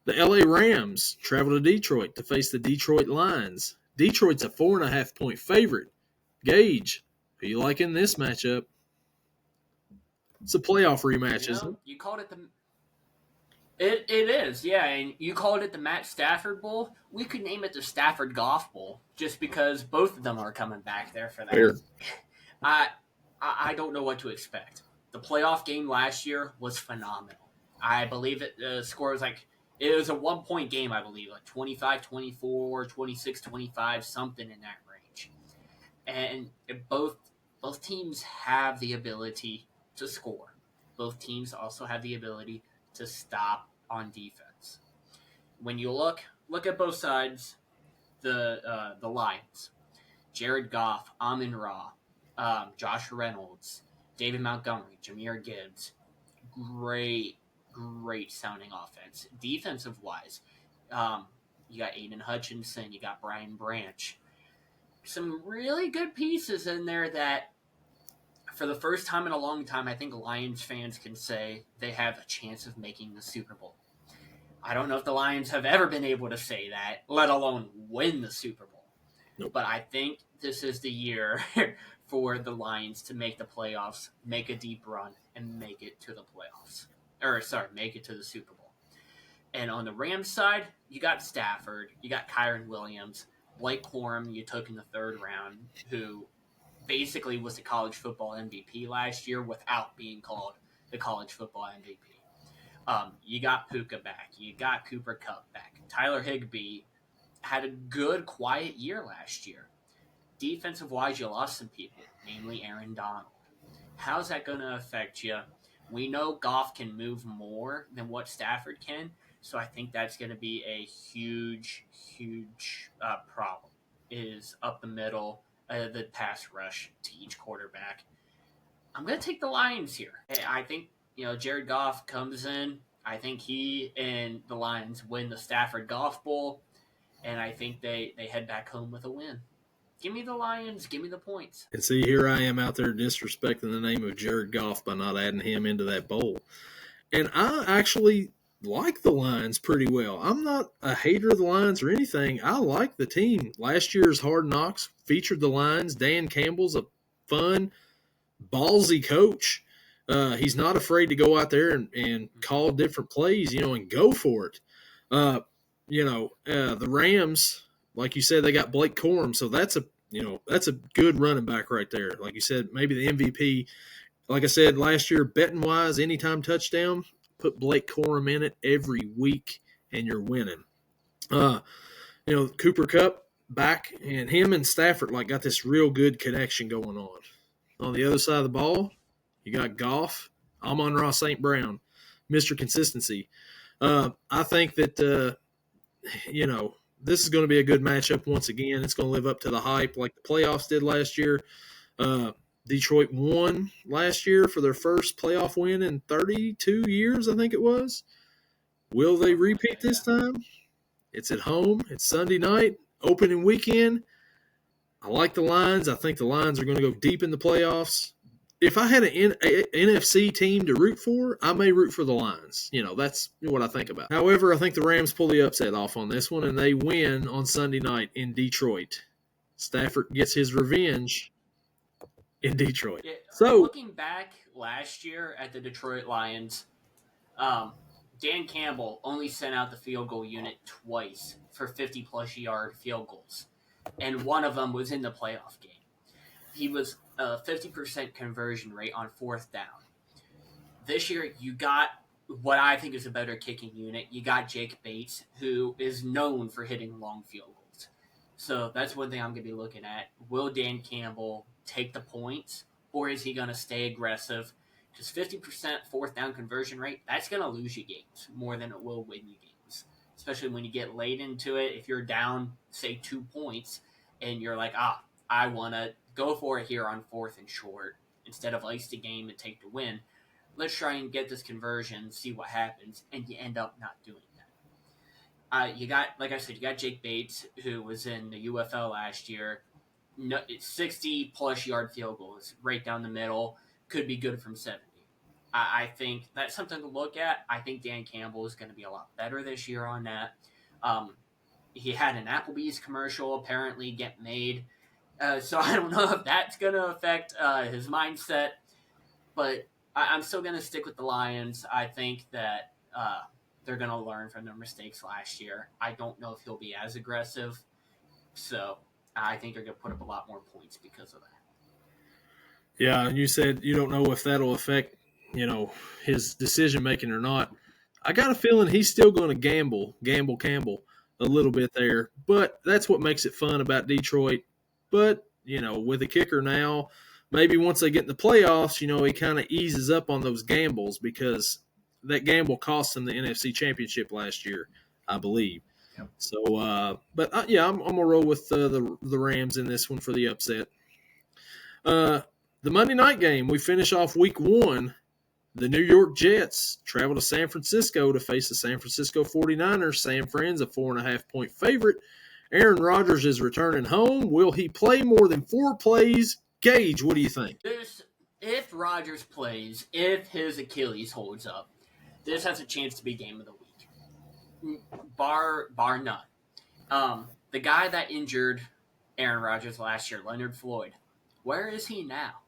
The LA Rams travel to Detroit to face the Detroit Lions. Detroit's a 4.5-point favorite. Gage, who you like in this matchup? It's a playoff rematch, isn't it? You called it the. It is, yeah, and you called it the Matt Stafford Bowl. We could name it the Stafford Goff Bowl, just because both of them are coming back there for that. Fair. I don't know what to expect. The playoff game last year was phenomenal. I believe the score was it was a 1-point game, I believe, like 25-24, 26-25, something in that range. And both teams have the ability to score. Both teams also have the ability to stop on defense. When you look at both sides, the Lions, Jared Goff, Amon-Ra, Josh Reynolds, David Montgomery, Jahmyr Gibbs, great sounding offense. Defensive wise, you got Aiden Hutchinson, you got Brian Branch, some really good pieces in there that, for the first time in a long time, I think Lions fans can say they have a chance of making the Super Bowl. I don't know if the Lions have ever been able to say that, let alone win the Super Bowl. Nope. But I think this is the year for the Lions to make the playoffs, make a deep run, and make it to the playoffs. Make it to the Super Bowl. And on the Rams side, you got Stafford, you got Kyren Williams, Blake Corum you took in the 3rd round, who basically was the college football MVP last year without being called the college football MVP. You got Puka back. You got Cooper Kupp back. Tyler Higbee had a good, quiet year last year. Defensive-wise, you lost some people, namely Aaron Donald. How's that going to affect you? We know Goff can move more than what Stafford can, so I think that's going to be a huge problem, is up the middle, the pass rush to each quarterback. I'm going to take the Lions here. I think, Jared Goff comes in. I think he and the Lions win the Stafford Goff Bowl, and I think they head back home with a win. Give me the Lions. Give me the points. And see, here I am out there disrespecting the name of Jared Goff by not adding him into that bowl. And I actually like the Lions pretty well. I'm not a hater of the Lions or anything. I like the team. Last year's Hard Knocks featured the Lions. Dan Campbell's a fun, ballsy coach. He's not afraid to go out there and call different plays, and go for it. The Rams, like you said, they got Blake Corum, so that's a good running back right there. Like you said, maybe the MVP Like I said last year, betting wise, anytime touchdown, put Blake Corum in it every week, and you're winning. Uh, Cooper Cup back, and him and Stafford got this real good connection going on. On the other side of the ball, you got Goff, Amon-Ra St. Brown, Mr. Consistency. I think that this is going to be a good matchup once again. It's going to live up to the hype like the playoffs did last year. Uh, Detroit won last year for their first playoff win in 32 years, I think it was. Will they repeat this time? It's at home. It's Sunday night, opening weekend. I like the Lions. I think the Lions are going to go deep in the playoffs. If I had an NFC team to root for, I may root for the Lions. That's what I think about. However, I think the Rams pull the upset off on this one, and they win on Sunday night in Detroit. Stafford gets his revenge in Detroit. Yeah, So, looking back last year at the Detroit Lions, Dan Campbell only sent out the field goal unit twice for 50-plus yard field goals, and one of them was in the playoff game. He was a 50% conversion rate on fourth down. This year, you got what I think is a better kicking unit. You got Jake Bates, who is known for hitting long field goals. So that's one thing I'm going to be looking at. Will Dan Campbell take the points, or is he going to stay aggressive? Because 50% fourth down conversion rate, that's going to lose you games more than it will win you games. Especially when you get late into it. If you're down, say, 2 points, and you're like, I want to go for it here on fourth and short instead of ice the game and take the win. Let's try and get this conversion, see what happens, and you end up not doing that. You got, like I said, you got Jake Bates, who was in the UFL last year. 60-plus yard field goals right down the middle. Could be good from 70. I think that's something to look at. I think Dan Campbell is going to be a lot better this year on that. He had an Applebee's commercial apparently get made. So I don't know if that's going to affect his mindset. But I'm still going to stick with the Lions. I think that they're going to learn from their mistakes last year. I don't know if he'll be as aggressive. So I think they're going to put up a lot more points because of that. Yeah, and you said you don't know if that'll affect, his decision making or not. I got a feeling he's still going to gamble Campbell a little bit there, but that's what makes it fun about Detroit. But with a kicker now, maybe once they get in the playoffs, he kind of eases up on those gambles because that gamble cost him the NFC Championship last year, I believe. Yep. So, I'm gonna roll with the Rams in this one for the upset. The Monday night game, we finish off week one. The New York Jets travel to San Francisco to face the San Francisco 49ers. San Fran's a 4.5-point favorite. Aaron Rodgers is returning home. Will he play more than 4 plays? Gage, what do you think? If Rodgers plays, if his Achilles holds up, this has a chance to be game of the week. Bar none. The guy that injured Aaron Rodgers last year, Leonard Floyd, where is he now?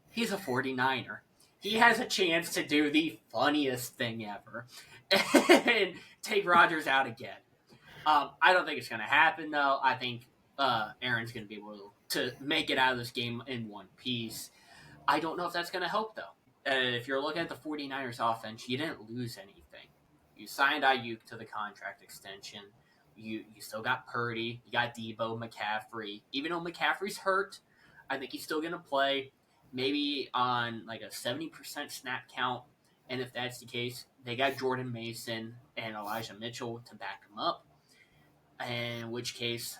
He's a 49er. He has a chance to do the funniest thing ever and take Rodgers out again. I don't think it's going to happen, though. I think Aaron's going to be able to make it out of this game in one piece. I don't know if that's going to help, though. If you're looking at the 49ers offense, you didn't lose anything. You signed Ayuk to the contract extension. You still got Purdy. You got Debo, McCaffrey. Even though McCaffrey's hurt, I think he's still going to play maybe on like a 70% snap count. And if that's the case, they got Jordan Mason and Elijah Mitchell to back him up. In which case,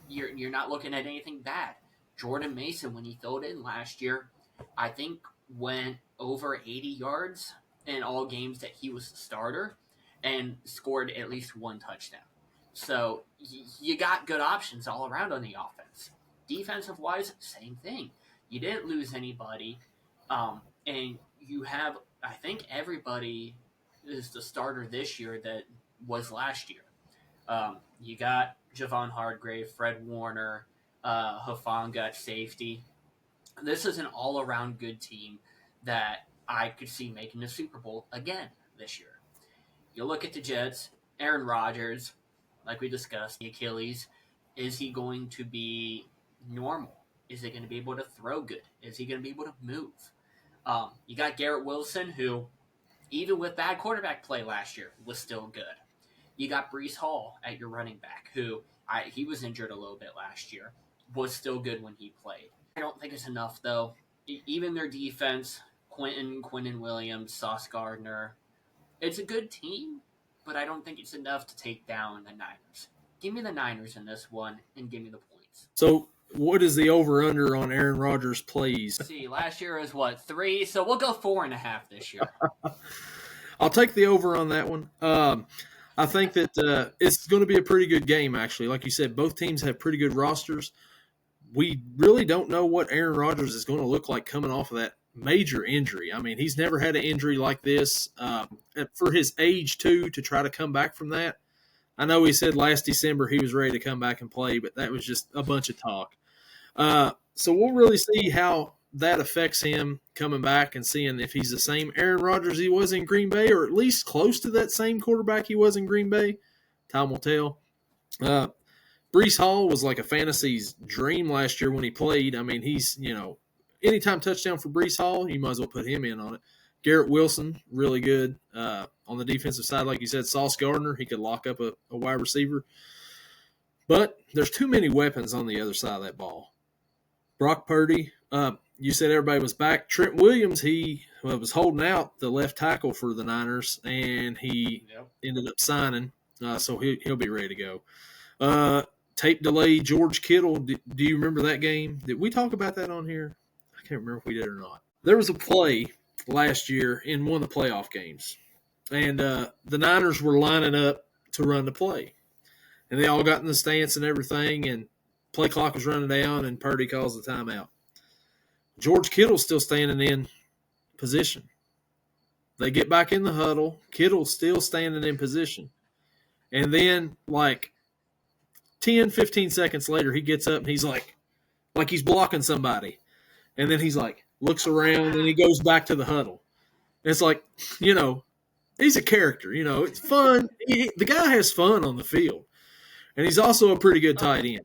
you're not looking at anything bad. Jordan Mason, when he filled in last year, I think went over 80 yards in all games that he was the starter and scored at least 1 touchdown. So you got good options all around on the offense. Defensive-wise, same thing. You didn't lose anybody, and you have, I think everybody is the starter this year that was last year. You got Javon Hargrave, Fred Warner, Hufanga at safety. This is an all-around good team that I could see making the Super Bowl again this year. You look at the Jets, Aaron Rodgers, like we discussed, the Achilles. Is he going to be normal? Is he going to be able to throw good? Is he going to be able to move? You got Garrett Wilson, who, even with bad quarterback play last year, was still good. You got Brees Hall at your running back, who he was injured a little bit last year, was still good when he played. I don't think it's enough, though. Even their defense, Quentin Williams, Sauce Gardner, it's a good team, but I don't think it's enough to take down the Niners. Give me the Niners in this one, and give me the points. So, what is the over-under on Aaron Rodgers' plays? Let's see, last year was, 3? So we'll go 4.5 this year. I'll take the over on that one. I think that it's going to be a pretty good game, actually. Like you said, both teams have pretty good rosters. We really don't know what Aaron Rodgers is going to look like coming off of that major injury. I mean, he's never had an injury like this. For his age, too, to try to come back from that. I know he said last December he was ready to come back and play, but that was just a bunch of talk. So we'll really see how that affects him coming back and seeing if he's the same Aaron Rodgers he was in Green Bay, or at least close to that same quarterback he was in Green Bay. Time will tell. Brees Hall was like a fantasy's dream last year when he played. I mean, he's, anytime touchdown for Brees Hall, you might as well put him in on it. Garrett Wilson, really good on the defensive side. Like you said, Sauce Gardner, he could lock up a wide receiver. But there's too many weapons on the other side of that ball. Brock Purdy, you said everybody was back. Trent Williams, he was holding out the left tackle for the Niners, and he ended up signing, so he'll be ready to go. Tape delay, George Kittle. Do you remember that game? Did we talk about that on here? I can't remember if we did or not. There was a play last year in one of the playoff games, and the Niners were lining up to run the play. And they all got in the stance and everything, and play clock was running down, and Purdy calls the timeout. George Kittle's still standing in position. They get back in the huddle. Kittle's still standing in position. And then, 10, 15 seconds later, he gets up, and he's like he's blocking somebody. And then he's looks around, and he goes back to the huddle. And it's he's a character. It's fun. The guy has fun on the field. And he's also a pretty good tight end.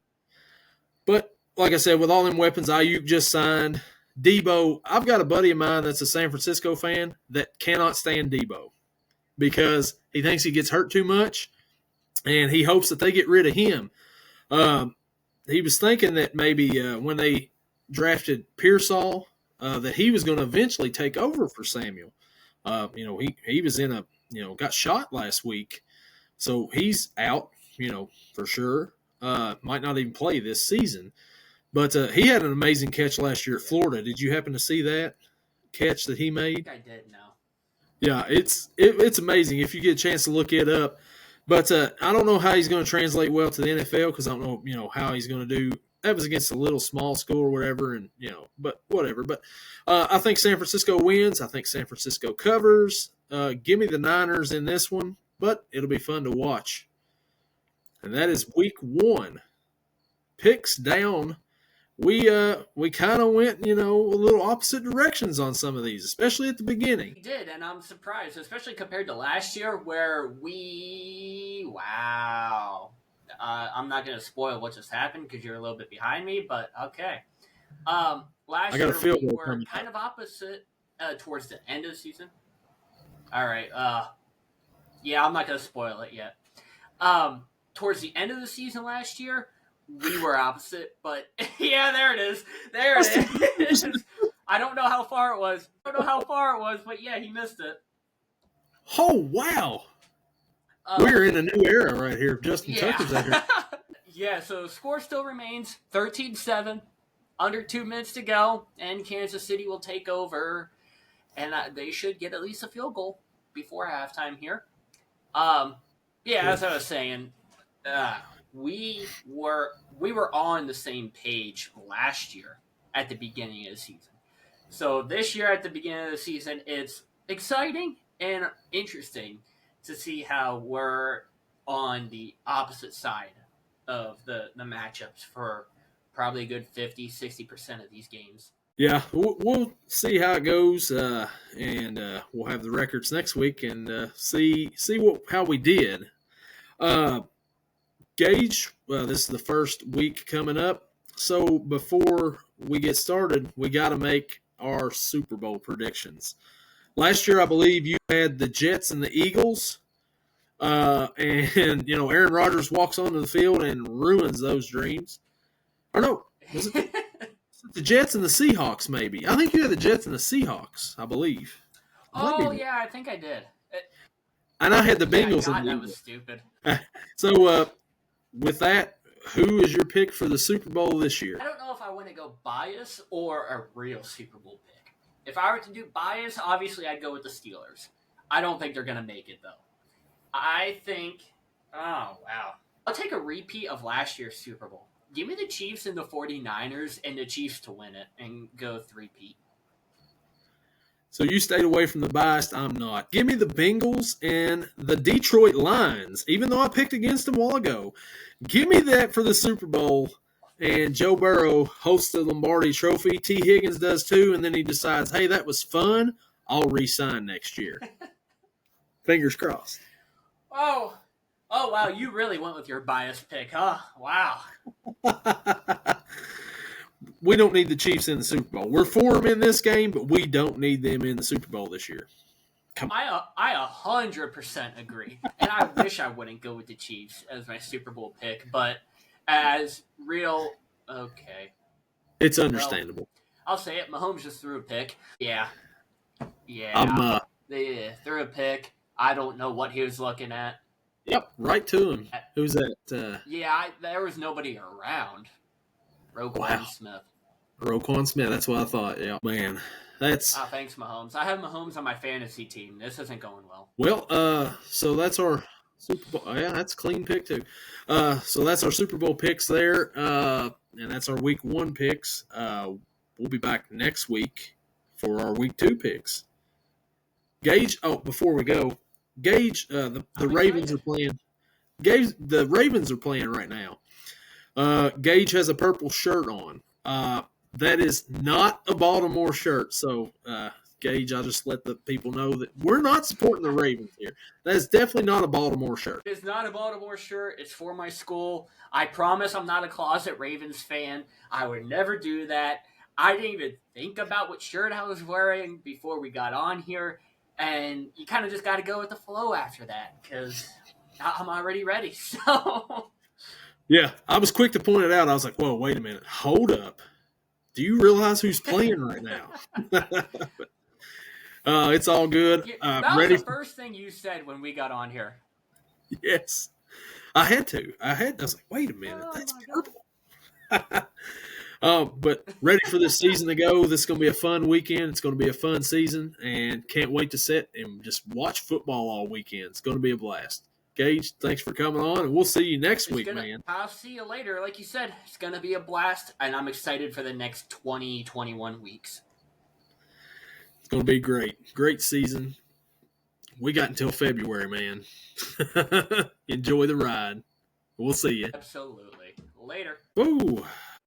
But, like I said, with all them weapons, Ayuk just signed. Debo, I've got a buddy of mine that's a San Francisco fan that cannot stand Debo because he thinks he gets hurt too much, and he hopes that they get rid of him. He was thinking that maybe when they drafted Pearsall, that he was going to eventually take over for Samuel. He was in got shot last week, so he's out, for sure. Might not even play this season. But he had an amazing catch last year at Florida. Did you happen to see that catch that he made? I did, no. Yeah, it's amazing if you get a chance to look it up. But I don't know how he's going to translate well to the NFL because I don't know, how he's going to do. That was against a little small school or whatever, and but whatever. But I think San Francisco wins. I think San Francisco covers. Give me the Niners in this one, but it'll be fun to watch. And that is week 1. Picks down. We kind of went, a little opposite directions on some of these, especially at the beginning. We did, and I'm surprised, especially compared to last year where I'm not going to spoil what just happened because you're a little bit behind me, but okay. Last year we were kind of opposite towards the end of the season. All right. I'm not going to spoil it yet. Towards the end of the season last year, we were opposite, but yeah, there it is. There it is. I don't know how far it was. But yeah, he missed it. Oh, wow. We're in a new era right here. Justin Tucker's out here. Yeah, so score still remains 13-7. Under 2 minutes to go, and Kansas City will take over, and they should get at least a field goal before halftime here. As I was saying, we were on the same page last year at the beginning of the season. So this year at the beginning of the season, it's exciting and interesting to see how we're on the opposite side of the matchups for probably a good 50-60% of these games. Yeah, we'll see how it goes, and we'll have the records next week and see how we did. Gage, this is the first week coming up, so before we get started, we got to make our Super Bowl predictions. Last year, I believe you had the Jets and the Eagles. And, Aaron Rodgers walks onto the field and ruins those dreams. Or no, was it the Jets and the Seahawks, maybe? I think you had the Jets and the Seahawks, I believe. Oh, yeah, I think I did. And I had the Bengals God, and the that Eagles. was stupid. So, with that, who is your pick for the Super Bowl this year? I don't know if I want to go bias or a real Super Bowl pick. If I were to do bias, obviously I'd go with the Steelers. I don't think they're going to make it, though. I think, oh, wow. I'll take a repeat of last year's Super Bowl. Give me the Chiefs and the 49ers and the Chiefs to win it and go 3-peat. So you stayed away from the biased. I'm not. Give me the Bengals and the Detroit Lions, even though I picked against them a while ago. Give me that for the Super Bowl. And Joe Burrow hosts the Lombardi Trophy. T. Higgins does too. And then he decides, hey, that was fun. I'll re-sign next year. Fingers crossed. Oh, wow. You really went with your bias pick, huh? Wow. We don't need the Chiefs in the Super Bowl. We're for them in this game, but we don't need them in the Super Bowl this year. Come on. I 100% agree. And I wish I wouldn't go with the Chiefs as my Super Bowl pick, but as real, okay. It's understandable. Well, I'll say it. Mahomes just threw a pick. Yeah. They threw a pick. I don't know what he was looking at. Yep, right to him. Who's that? There was nobody around. Roquan Smith. That's what I thought. Yeah, man. That's. Thanks, Mahomes. I have Mahomes on my fantasy team. This isn't going well. Well, so that's our Super Bowl. Yeah, that's a clean pick too. So that's our Super Bowl picks there, and that's our Week 1 picks. We'll be back next week for our Week 2 picks. Gage. Oh, before we go, Gage. The Ravens are playing. Gage. The Ravens are playing right now. Gage has a purple shirt on. That is not a Baltimore shirt. So, Gage, I'll just let the people know that we're not supporting the Ravens here. That is definitely not a Baltimore shirt. It's not a Baltimore shirt. It's for my school. I promise I'm not a closet Ravens fan. I would never do that. I didn't even think about what shirt I was wearing before we got on here. And you kind of just got to go with the flow after that because I'm already ready. So... Yeah, I was quick to point it out. I was like, whoa, wait a minute. Hold up. Do you realize who's playing right now? It's all good. That was the first thing you said when we got on here. Yes. I had to. I was like, wait a minute. That's purple. But ready for this season to go. This is going to be a fun weekend. It's going to be a fun season. And can't wait to sit and just watch football all weekend. It's going to be a blast. Gage, thanks for coming on, and we'll see you next week, man. I'll see you later. Like you said, it's going to be a blast, and I'm excited for the next 20, 21 weeks. It's going to be great. Great season. We got until February, man. Enjoy the ride. We'll see you. Absolutely. Later. Woo.